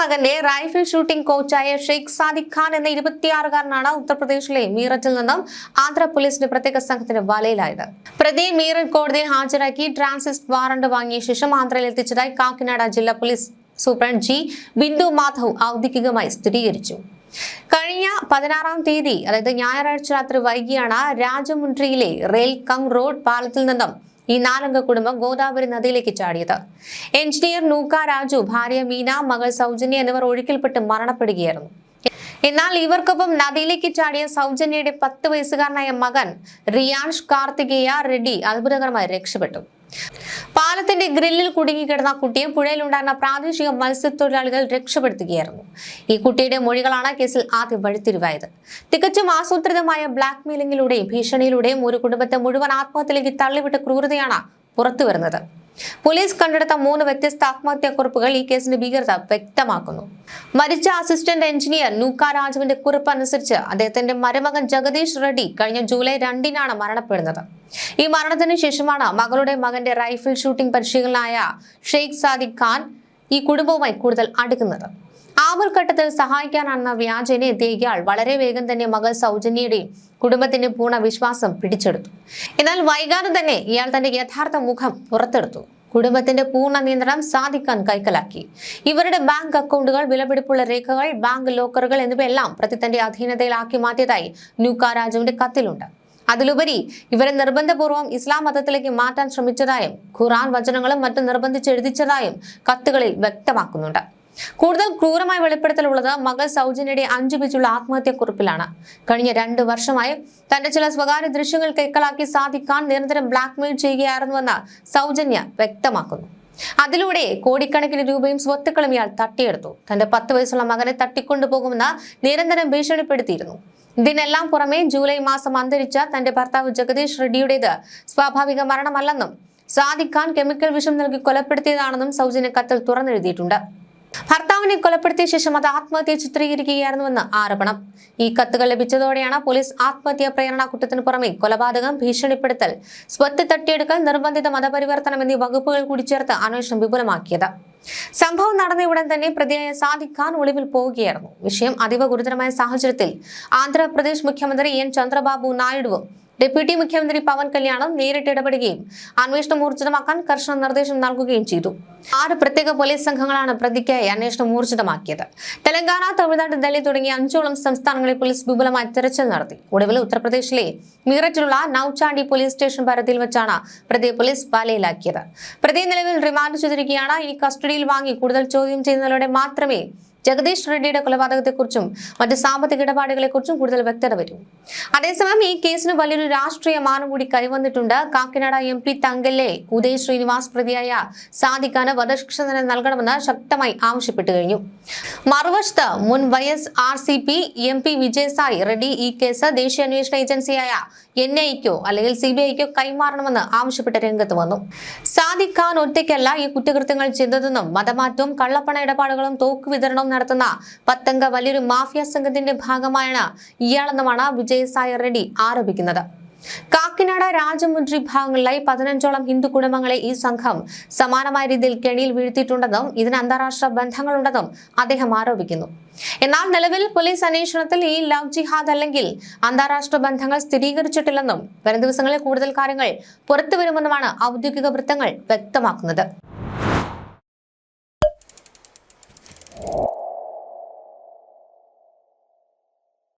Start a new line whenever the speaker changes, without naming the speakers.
മകന്റെ rifle shooting കോച്ചായ Sheikh Sadiq Khan എന്ന 26-കാരനാണ് ഉത്തർപ്രദേശിലെ മീററ്റിൽ നിന്നും ആന്ധ്ര പോലീസിന്റെ പ്രത്യേക സംഘത്തിന്റെ വലയിലായത്. പ്രതിയെ മീററ്റ് കോടതിയിൽ ഹാജരാക്കി ട്രാൻസിസ്റ്റ് വാറണ്ട് വാങ്ങിയ ശേഷം ആന്ധ്രയിൽ എത്തിച്ചതായി കാക്കിനാട ജില്ലാ police superintendent G Bindu Madhav ഔദ്യോഗികമായി സ്ഥിരീകരിച്ചു. കഴിഞ്ഞ 16-ാം തീയതി അതായത് ഞായറാഴ്ച രാത്രി വൈകിയാണ് രാജമുണ്ട്രിയിലെ റെയിൽ കം റോഡ് പാലത്തിൽ നിന്നും ഈ 4-അംഗ കുടുംബം ഗോദാവരി നദിയിലേക്ക് ചാടിയത്. എഞ്ചിനീയർ നൂക്ക രാജു, ഭാര്യ മീന, മകൾ സൗജന്യ എന്നിവർ ഒഴുക്കിൽപ്പെട്ട് മരണപ്പെടുകയായിരുന്നു. എന്നാൽ ഇവർക്കൊപ്പം നദിയിലേക്ക് ചാടിയ സൗജന്യയുടെ 10 വയസ്സുകാരനായ മകൻ റിയാൻഷ് കാർത്തികേയ റെഡ്ഡി അത്ഭുതകരമായി രക്ഷപ്പെട്ടു. പാലത്തിന്റെ ഗ്രില്ലിൽ കുടുങ്ങിക്കിടന്ന കുട്ടിയെ പുഴയിലുണ്ടായിരുന്ന പ്രാദേശിക മത്സ്യത്തൊഴിലാളികൾ രക്ഷപ്പെടുത്തുകയായിരുന്നു. ഈ കുട്ടിയുടെ മൊഴികളാണ് കേസിൽ ആദ്യം വഴിത്തിരിവായത്. തികച്ചും ആസൂത്രിതമായ ബ്ലാക്ക് മെയിലിംഗിലൂടെയും ഭീഷണിയിലൂടെയും ഒരു കുടുംബത്തെ മുഴുവൻ ആത്മഹത്യയിലേക്ക് തള്ളിവിട്ട ക്രൂരതയാണ് പുറത്തുവരുന്നത്. പോലീസ് കണ്ടെടുത്ത 3 വ്യത്യസ്ത ആത്മഹത്യാക്കുറിപ്പുകൾ ഈ കേസിന്റെ ഭീകരത വ്യക്തമാക്കുന്നു. മരിച്ച അസിസ്റ്റന്റ് എഞ്ചിനീയർ നൂക്ക രാജുവിന്റെ കുറിപ്പ് അനുസരിച്ച് അദ്ദേഹത്തിന്റെ മരുമകൻ ജഗദീഷ് റെഡ്ഡി കഴിഞ്ഞ ജൂലൈ 2-നാണ് മരണപ്പെടുന്നത്. ഈ മരണത്തിന് ശേഷമാണ് മകളുടെ മകന്റെ റൈഫിൾ ഷൂട്ടിംഗ് പരിശീലകനായ ഷെയ്ഖ് സാദിഖ് ഖാൻ ഈ കുടുംബവുമായി കൂടുതൽ അടുക്കുന്നത്. ആപൽഘട്ടത്തിൽ സഹായിക്കാനെന്ന വ്യാജേന എത്തിയ ഇയാൾ വളരെ വേഗം തന്നെ മകൾ സൗജന്യയുടെയും കുടുംബത്തിന്റെ പൂർണ്ണ വിശ്വാസം പിടിച്ചെടുത്തു. എന്നാൽ വൈകാതെ തന്നെ ഇയാൾ തന്റെ യഥാർത്ഥ മുഖം പുറത്തെടുത്തു. കുടുംബത്തിന്റെ പൂർണ്ണ നിയന്ത്രണം സാദിഖ് ഖാൻ കൈക്കലാക്കി. ഇവരുടെ ബാങ്ക് അക്കൗണ്ടുകൾ, വിലപിടിപ്പുള്ള രേഖകൾ, ബാങ്ക് ലോക്കറുകൾ എന്നിവയെല്ലാം പ്രതി തന്റെ അധീനതയിലാക്കി മാറ്റിയതായി നൂക്ക രാജുവിന്റെ കത്തിലുണ്ട്. അതിലുപരി ഇവരെ നിർബന്ധപൂർവ്വം ഇസ്ലാം മതത്തിലേക്ക് മാറ്റാൻ ശ്രമിച്ചതായും ഖുർആൻ വചനങ്ങളും മറ്റും നിർബന്ധിച്ചെഴുതിച്ചതായും കത്തുകളിൽ വ്യക്തമാക്കുന്നുണ്ട്. കൂടുതൽ ക്രൂരമായ വെളിപ്പെടുത്തലുള്ളത് മകൾ സൗജന്യയുടെ 5 പേജുള്ള ആത്മഹത്യാക്കുറിപ്പിലാണ്. കഴിഞ്ഞ 2 വർഷമായി തന്റെ ചില സ്വകാര്യ ദൃശ്യങ്ങൾ കൈക്കലാക്കി സാദിഖ് ഖാൻ നിരന്തരം ബ്ലാക്ക്മെയിൽ ചെയ്യുകയായിരുന്നുവെന്ന് സൗജന്യ വ്യക്തമാക്കുന്നു. അതിലൂടെ കോടിക്കണക്കിന് രൂപയും സ്വത്തുക്കളും ഇയാൾ തട്ടിയെടുത്തു. തന്റെ 10 വയസ്സുള്ള മകനെ തട്ടിക്കൊണ്ടുപോകുമെന്ന് നിരന്തരം ഭീഷണിപ്പെടുത്തിയിരുന്നു. ഇതിനെല്ലാം പുറമെ ജൂലൈ മാസം അന്തരിച്ച തന്റെ ഭർത്താവ് ജഗദീഷ് റെഡ്ഡിയുടേത് സ്വാഭാവിക മരണമല്ലെന്നും സാദിഖ് ഖാൻ കെമിക്കൽ വിഷം നൽകി കൊലപ്പെടുത്തിയതാണെന്നും സൗജന്യ കത്തിൽ തുറന്നെഴുതിയിട്ടുണ്ട്. ഭർത്താവിനെ കൊലപ്പെടുത്തിയ ശേഷം അത് ആത്മഹത്യ ചിത്രീകരിക്കുകയായിരുന്നുവെന്ന് ആരോപണം. ഈ കത്തുകൾ ലഭിച്ചതോടെയാണ് പോലീസ് ആത്മഹത്യാ പ്രേരണ കുറ്റത്തിന് പുറമെ കൊലപാതകം, ഭീഷണിപ്പെടുത്തൽ, സ്വത്ത് തട്ടിയെടുക്കൽ, നിർബന്ധിത മതപരിവർത്തനം എന്നീ വകുപ്പുകൾ കൂടി ചേർത്ത് അന്വേഷണം വിപുലമാക്കിയത്. സംഭവം നടന്ന ഉടൻ തന്നെ പ്രതിയായ സാദിഖ് ഖാൻ ഒളിവിൽ പോവുകയായിരുന്നു. വിഷയം അതീവ ഗുരുതരമായ സാഹചര്യത്തിൽ ആന്ധ്രാപ്രദേശ് മുഖ്യമന്ത്രി എൻ ചന്ദ്രബാബു നായിഡുവും ഡെപ്യൂട്ടി മുഖ്യമന്ത്രി പവൻ കല്യാണും നേരിട്ട് ഇടപെടുകയും അന്വേഷണം ഊർജിതമാക്കാൻ കർശന നിർദ്ദേശം നൽകുകയും ചെയ്തു. 6 പ്രത്യേക പോലീസ് സംഘങ്ങളാണ് പ്രതിക്കായി അന്വേഷണം ഊർജിതമാക്കിയത്. തെലങ്കാന, തമിഴ്നാട്, ഡൽഹി തുടങ്ങിയ 5ഓളം സംസ്ഥാനങ്ങളിൽ പോലീസ് വിപുലമായ തെരച്ചിൽ നടത്തി. ഒടുവിൽ ഉത്തർപ്രദേശിലെ മീററ്റിലുള്ള നൌചാണ്ടി പോലീസ് സ്റ്റേഷൻ പരിധിയിൽ വെച്ചാണ് പ്രതിയെ പോലീസ് വലയിലാക്കിയത്. പ്രതിയെ നിലവിൽ റിമാൻഡ് ചെയ്തിരിക്കുകയാണ്. ഇനി കസ്റ്റഡിയിൽ വാങ്ങി കൂടുതൽ ചോദ്യം ചെയ്യുന്നതിലൂടെ മാത്രമേ ജഗദീഷ് റെഡ്ഡിയുടെ കൊലപാതകത്തെക്കുറിച്ചും മറ്റ് സാമ്പത്തിക ഇടപാടുകളെക്കുറിച്ചും കൂടുതൽ വ്യക്തത വരും. അതേസമയം ഈ കേസിന് വലിയൊരു രാഷ്ട്രീയ മാനം കൂടി കൈവന്നിട്ടുണ്ട്. കാക്കിനാട MP തങ്കല്ലെ ഉദയ് ശ്രീനിവാസ് പ്രതിയായ സാദിഖ് ഖാന് വധശിക്ഷ തന്നെ നൽകണമെന്ന് ശക്തമായി ആവശ്യപ്പെട്ടു കഴിഞ്ഞു. മറുവശത്ത് മുൻ YSRCP MP വിജയസായി റെഡ്ഡി ഈ കേസ് ദേശീയ അന്വേഷണ ഏജൻസിയായ NIAക്കോ അല്ലെങ്കിൽ CBIക്കോ കൈമാറണമെന്ന് ആവശ്യപ്പെട്ട് രംഗത്ത് വന്നു. സാദിഖ് ഖാൻ ഒറ്റയ്ക്കല്ല ഈ കുറ്റകൃത്യങ്ങൾ ചെയ്തതെന്നും മതമാറ്റവും കള്ളപ്പണ ഇടപാടുകളും തോക്ക് വിതരണവും നടത്തുന്ന 10-അംഗ വലിയൊരു മാഫിയ സംഘത്തിന്റെ ഭാഗമായാണ് ഇയാളെന്നുമാണ് വിജയസായി റെഡ്ഡി ആരോപിക്കുന്നത്. കാക്കിനാട, രാജമുണ്ട്രി ഭാഗങ്ങളിലായി 15ഓളം ഹിന്ദു കുടുംബങ്ങളെ ഈ സംഘം സമാനമായ രീതിയിൽ കെണിയിൽ വീഴ്ത്തിയിട്ടുണ്ടെന്നും ഇതിന് അന്താരാഷ്ട്ര ബന്ധങ്ങളുണ്ടെന്നും അദ്ദേഹം ആരോപിക്കുന്നു. എന്നാൽ നിലവിൽ പോലീസ് അന്വേഷണത്തിൽ ഈ ലവ് ജിഹാദ് അല്ലെങ്കിൽ അന്താരാഷ്ട്ര ബന്ധങ്ങൾ സ്ഥിരീകരിച്ചിട്ടില്ലെന്നും വരും ദിവസങ്ങളിൽ കൂടുതൽ കാര്യങ്ങൾ പുറത്തുവരുമെന്നുമാണ് ഔദ്യോഗിക വൃത്തങ്ങൾ വ്യക്തമാക്കുന്നത്.